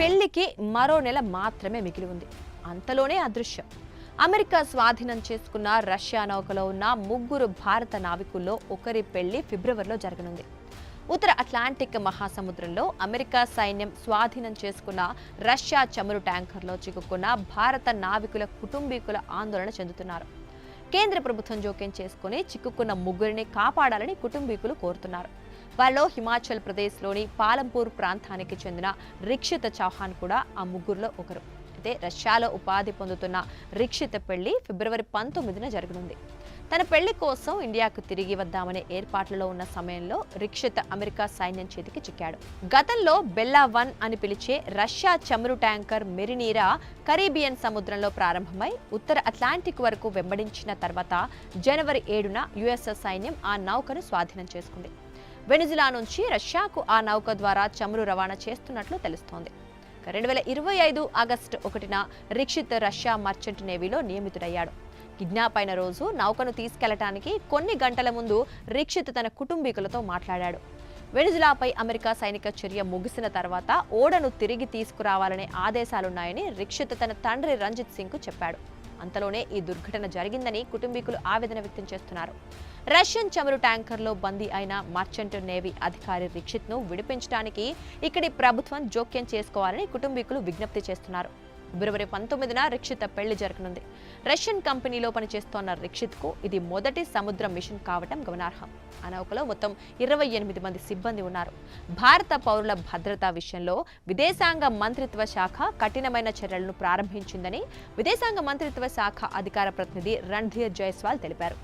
పెళ్లికి మరో నెల మాత్రమే మిగిలి ఉంది. అంతలోనే అదృశ్యం. అమెరికా స్వాధీనం చేసుకున్న రష్యా నౌకలో ఉన్న 3 భారత నావికుల్లో ఒకరి పెళ్లి ఫిబ్రవరిలో జరగనుంది. ఉత్తర అట్లాంటిక్ మహాసముద్రంలో అమెరికా సైన్యం స్వాధీనం చేసుకున్న రష్యా చమురు ట్యాంకర్లో చిక్కుకున్న భారత నావికుల కుటుంబీకుల ఆందోళన చెందుతున్నారు. కేంద్ర ప్రభుత్వం జోక్యం చేసుకుని చిక్కుకున్న 3 కాపాడాలని కుటుంబీకులు కోరుతున్నారు. వారిలో హిమాచల్ ప్రదేశ్లోని పాలంపూర్ ప్రాంతానికి చెందిన రిక్షిత్ చౌహాన్ కూడా ఆ 3లో ఒకరు. అయితే రష్యాలో ఉపాధి పొందుతున్న రిక్షిత్ పెళ్లి ఫిబ్రవరి 19న జరగనుంది. తన పెళ్లి కోసం ఇండియాకు తిరిగి వద్దామనే ఏర్పాట్లలో ఉన్న సమయంలో రిక్షిత్ అమెరికా సైన్యం చేతికి చిక్కాడు. గతంలో బెల్లా 1 అని పిలిచే రష్యా చమురు ట్యాంకర్ మెరినీరా కరీబియన్ సముద్రంలో ప్రారంభమై ఉత్తర అట్లాంటిక్ వరకు వెంబడించిన తర్వాత జనవరి 7న యుఎస్ సైన్యం ఆ నౌకను స్వాధీనం చేసుకుంది. వెనిజులా నుంచి రష్యాకు ఆ నౌక ద్వారా చమురు రవాణా చేస్తున్నట్లు తెలుస్తోంది. 2025 August 1న Rikshith Russia merchant నేవీలో నియమితుడయ్యాడు. Kidnap అయిన రోజు నౌకను తీసుకెళ్లడానికి కొన్ని గంటల ముందు రిక్షిత్ తన కుటుంబీకులతో మాట్లాడాడు. వెనిజులాపై అమెరికా సైనిక చర్య ముగిసిన తర్వాత ఓడను తిరిగి తీసుకురావాలనే ఆదేశాలున్నాయని రిక్షిత్ తన తండ్రి రంజిత్ సింగ్కు చెప్పాడు. అంతలోనే ఈ దుర్ఘటన జరిగిందని కుటుంబీకులు ఆవేదన వ్యక్తం చేస్తున్నారు. రష్యన్ చమురు ట్యాంకర్లో బందీ అయిన మర్చెంట్ నేవీ అధికారి రిక్షిత్ను విడిపించడానికి ఇక్కడి ప్రభుత్వం జోక్యం చేసుకోవాలని కుటుంబీకులు విజ్ఞప్తి చేస్తున్నారు. ఫిబ్రవరి 19న రిక్షిత్ పెళ్లి జరగనుంది. రష్యన్ కంపెనీలో పనిచేస్తోన్న రిక్షిత్కు ఇది మొదటి సముద్ర మిషన్ కావటం గమనార్హం. ఆ నౌకలో మొత్తం 28 మంది సిబ్బంది ఉన్నారు. భారత పౌరుల భద్రతా విషయంలో విదేశాంగ మంత్రిత్వ శాఖ కఠినమైన చర్యలను ప్రారంభించిందని విదేశాంగ మంత్రిత్వ శాఖ అధికార ప్రతినిధి రణ్ధీర్ జైస్వాల్ తెలిపారు.